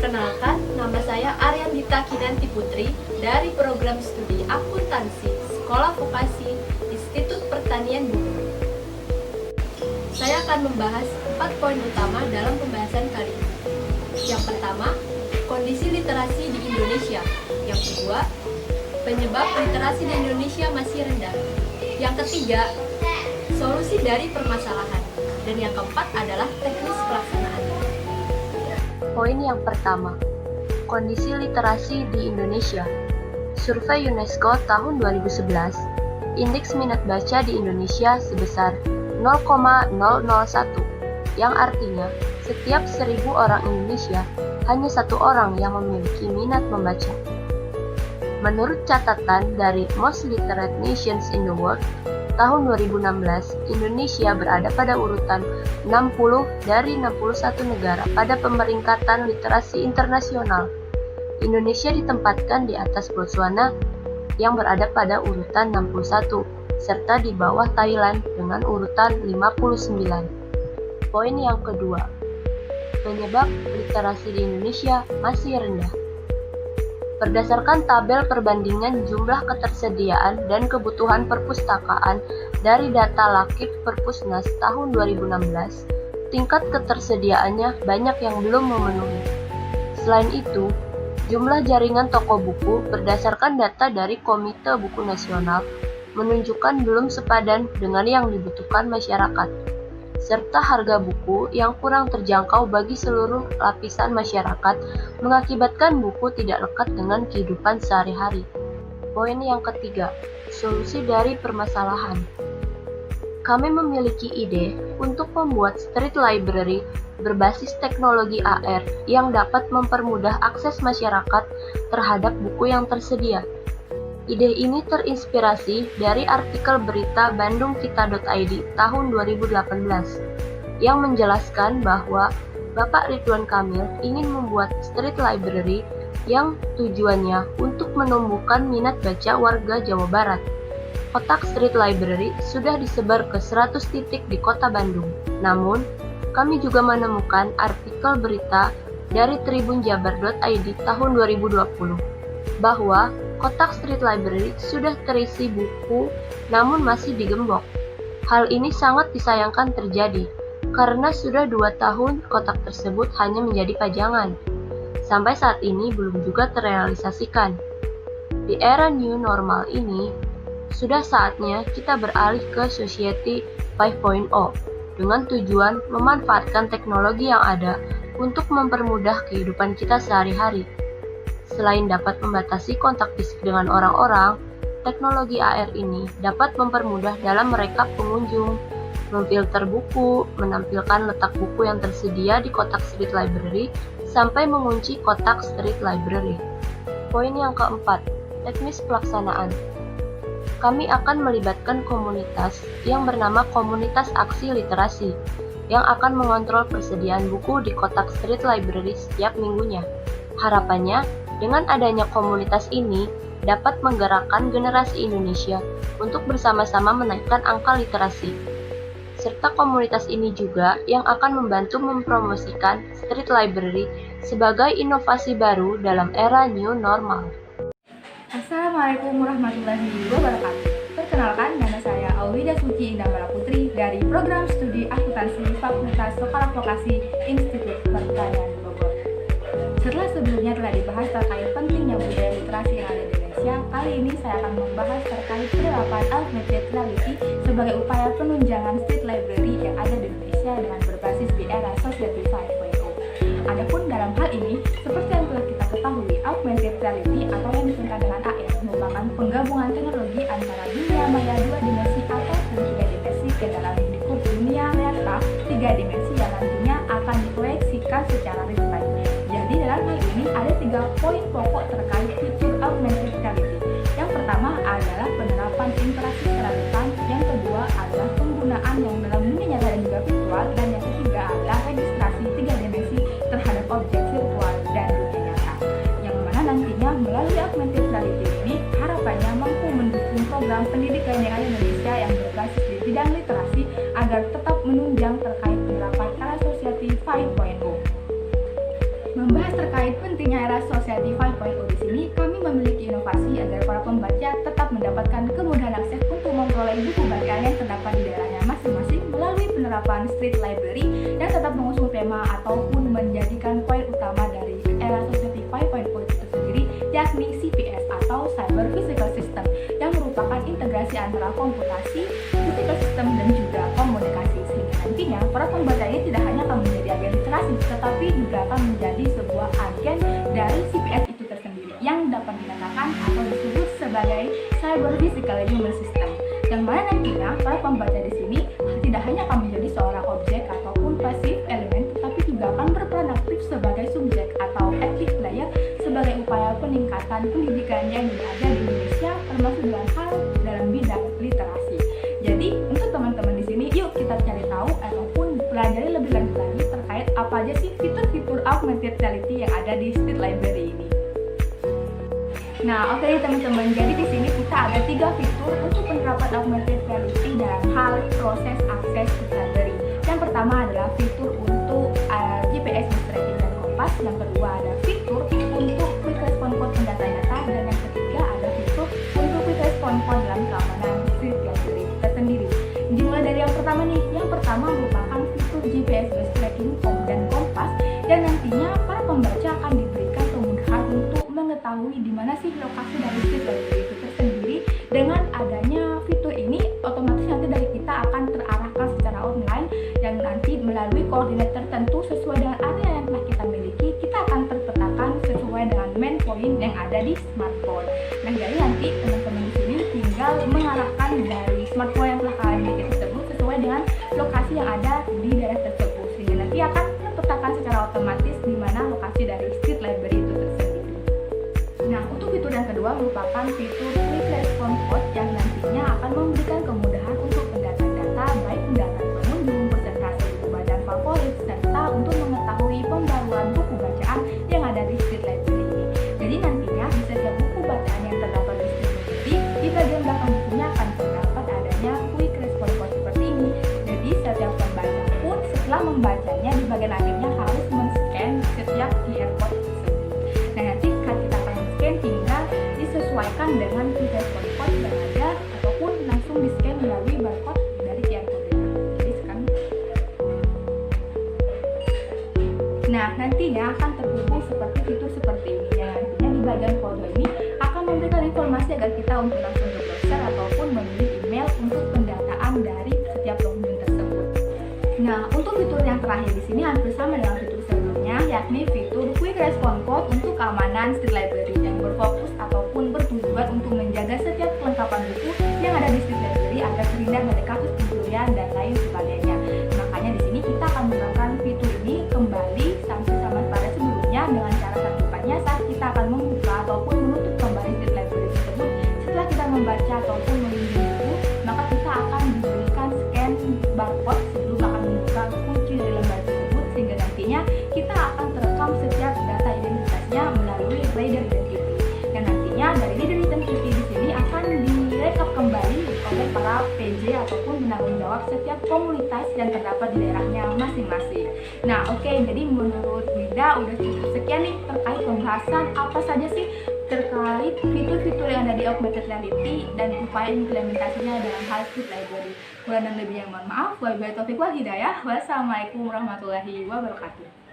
Perkenalkan, nama saya Aryandita Kinanti Putri dari Program Studi Akuntansi Sekolah Vokasi Institut Pertanian Bogor. Saya akan membahas 4 poin utama dalam pembahasan kali ini. Yang pertama, kondisi literasi di Indonesia. Yang kedua, penyebab literasi di Indonesia masih rendah. Yang ketiga, solusi dari permasalahan. Dan yang keempat adalah teknis pelaksanaan. Poin yang pertama, kondisi literasi di Indonesia. Survei UNESCO tahun 2011, indeks minat baca di Indonesia sebesar 0,001, yang artinya setiap 1.000 orang Indonesia hanya 1 orang yang memiliki minat membaca. Menurut catatan dari Most Literate Nations in the World, tahun 2016, Indonesia berada pada urutan 60 dari 61 negara pada pemeringkatan literasi internasional. Indonesia ditempatkan di atas Botswana yang berada pada urutan 61, serta di bawah Thailand dengan urutan 59. Poin yang kedua, penyebab literasi di Indonesia masih rendah. Berdasarkan tabel perbandingan jumlah ketersediaan dan kebutuhan perpustakaan dari data Lakip Perpusnas tahun 2016, tingkat ketersediaannya banyak yang belum memenuhi. Selain itu, jumlah jaringan toko buku berdasarkan data dari Komite Buku Nasional menunjukkan belum sepadan dengan yang dibutuhkan masyarakat, serta harga buku yang kurang terjangkau bagi seluruh lapisan masyarakat mengakibatkan buku tidak lekat dengan kehidupan sehari-hari. Poin yang ketiga, solusi dari permasalahan. Kami memiliki ide untuk membuat street library berbasis teknologi AR yang dapat mempermudah akses masyarakat terhadap buku yang tersedia. Ide ini terinspirasi dari artikel berita bandungkita.id tahun 2018 yang menjelaskan bahwa Bapak Ridwan Kamil ingin membuat street library yang tujuannya untuk menumbuhkan minat baca warga Jawa Barat. Kotak street library sudah disebar ke 100 titik di kota Bandung. Namun, kami juga menemukan artikel berita dari tribunjabar.id tahun 2020 bahwa kotak street library sudah terisi buku namun masih digembok. Hal ini sangat disayangkan terjadi karena sudah 2 tahun kotak tersebut hanya menjadi pajangan. Sampai saat ini belum juga terrealisasikan. Di era new normal ini, sudah saatnya kita beralih ke Society 5.0 dengan tujuan memanfaatkan teknologi yang ada untuk mempermudah kehidupan kita sehari-hari. Selain dapat membatasi kontak fisik dengan orang-orang, teknologi AR ini dapat mempermudah dalam merekap pengunjung, memfilter buku, menampilkan letak buku yang tersedia di kotak street library, sampai mengunci kotak street library. Poin yang keempat, teknis pelaksanaan. Kami akan melibatkan komunitas yang bernama Komunitas Aksi Literasi, yang akan mengontrol persediaan buku di kotak street library setiap minggunya. Harapannya, dengan adanya komunitas ini dapat menggerakkan generasi Indonesia untuk bersama-sama menaikkan angka literasi. Serta komunitas ini juga yang akan membantu mempromosikan street library sebagai inovasi baru dalam era new normal. Assalamualaikum warahmatullahi wabarakatuh. Perkenalkan, nama saya Aulia Suci Indamara Putri dari Program Studi Akuntansi Fakultas Sekolah Vokasi Institut Pertanian Bogor. Setelah sebelumnya telah dibahas terkait pentingnya budaya literasi yang ada di Indonesia, kali ini saya akan membahas terkait penerapan augmented reality sebagai upaya penunjangan street library yang ada di Indonesia dengan berbasis di era Society 5.0. Adapun dalam hal ini, seperti yang telah kita ketahui, augmented reality atau yang disingkat dengan AR merupakan penggabungan teknologi antara dunia maya 2 dimensi ataupun 3 dimensi ke dalam lingkup dunia nyata 3 dimensi yang nantinya akan diproyeksikan secara real time. Jadi dalam hal ini ada 3 poin pokok terkait fitur augmented reality. Yang pertama adalah penerapan interaksi secara real, yang kedua adalah penggunaan yang dalam dunia nyata dan juga virtual, dan yang ketiga adalah registrasi 3 dimensi terhadap objek virtual dan dunia nyata. Yang mana nantinya melalui augmented reality ini harapannya mampu mendukung program pendidikan yang ada di Indonesia yang berbasis di bidang literasi agar tetap menunjang terkait penerapan era Society 5.0. Membahas terkait Terkait pentingnya era Society 5.0 di sini, kami memiliki inovasi agar para pembaca tetap mendapatkan kemudahan akses untuk memperoleh buku bacaan yang terdapat di daerahnya masing-masing melalui penerapan street library yang tetap mengusung tema ataupun menjadikan poin utama dari era Society 5.0 itu sendiri, yakni CPS atau Cyber Physical System, yang merupakan integrasi antara komputasi, physical system, dan juga komunikasi. Sehingga nantinya para pembaca ini tidak hanya akan menjadi agen literasi, tetapi juga akan menjadi sebuah agen dari CPS itu tersendiri yang dapat dikatakan atau disebut sebagai Cyber Physical Human System, yang mana nantinya para pembaca di sini tidak hanya akan menjadi seorang objek ataupun passive elemen, tetapi juga akan berperan aktif sebagai subjek atau active player sebagai upaya peningkatan pendidikan yang ada di Indonesia, termasuk dalam hal dalam bidang literasi. Jadi untuk teman-teman di sini, yuk kita cari tahu ataupun pelajari lebih lanjut lagi terkait apa aja sih fitur-fitur augmented reality yang ada di Street Library ini. Nah, oke teman-teman, jadi di sini kita ada 3 fitur untuk penerapan augmented reality dalam hal proses akses Street Library. Yang pertama adalah fitur untuk GPS tracking dan kompas. Yang kedua ada fitur untuk quick response code pendata-data, dan yang ketiga ada fitur untuk quick response code dalam keamanan Street Library tersendiri. Dimulai dari yang pertama nih, yang pertama merupakan fitur GPS tracking dan kompas, dan nantinya para pembaca akan diberikan kemudahan untuk mengetahui di mana sih lokasi dari Street Library itu tersendiri. Dengan adanya fitur ini, otomatis nanti dari kita akan terarahkan secara online, yang nanti melalui koordinat tertentu sesuai dengan area yang telah kita miliki, kita akan terpetakan sesuai dengan main point yang ada di smartphone. Nah, jadi nanti teman-teman di sini tinggal mengarahkan dari smartphone yang telah kalian miliki tersebut sesuai dengan lokasi yang ada di daerah tersebut, sehingga nanti akan terpetakan secara otomatis di mana lokasi dari Street Library itu tersendiri. Nah, untuk fitur yang kedua merupakan fitur quick response code yang nantinya akan memberikan kemudahan untuk pendata-data, baik pendata pengunjung, presentasi buku bacaan favorit, serta untuk mengetahui pembaruan buku bacaan yang ada di Street Library ini. Jadi nantinya di setiap buku bacaan yang terdapat di Street Library, di bagian belakang bukunya akan terdapat adanya quick response code seperti ini. Jadi setiap pembaca pun setelah membacanya, di bagian akhirnya harus men-scan setiap QR code tersebut. Nah, nanti kita akan scan tinggal disesuaikan dengan quick response code yang ada, ataupun langsung di-scan melalui barcode dari QR code. Jadi sekarang, nah nantinya akan terhubung seperti fitur seperti ini, yang nantinya di bagian kode ini akan memberikan informasi agar kita untuk langsung berbrowser ataupun memilih email untuk pendataan dari setiap pengunjung tersebut. Nah, untuk fitur yang terakhir di sini hampir sama dengan fitur sebelumnya, yakni fitur quick response code untuk keamanan Street Library yang berfokus ataupun bertujuan untuk menjaga setiap kelengkapan buku yang ada di Street Library agar terhindar dari kasus pencurian dan lain sebagainya. Makanya di sini kita akan menggunakan fitur ini kembali sampai sama pada sebelumnya dengan cara terbukannya saat kita akan membuka ataupun menutup kembali Street Library tersebut. Setelah kita membaca ataupun mengunjungi buku, maka kita akan diberikan scan barcode sebelum akan membuka kunci dari lembar tersebut, sehingga nantinya kita akan terekam setiap data identitasnya melalui reader identity. Dan nantinya dari reader identity di sini akan direkap kembali oleh para PJ ataupun penanggung jawab setiap komunitas yang terdapat di daerahnya masing-masing. Nah, oke, jadi menurut Wida udah cukup sekian nih terkait pembahasan apa saja sih terkait fitur-fitur yang ada di augmented reality dan upaya implementasinya dalam hal Street Library. Kurang dan lebihnya mohon maaf. Wabillahi taufiq wal hidayah. Wassalamualaikum warahmatullahi wabarakatuh.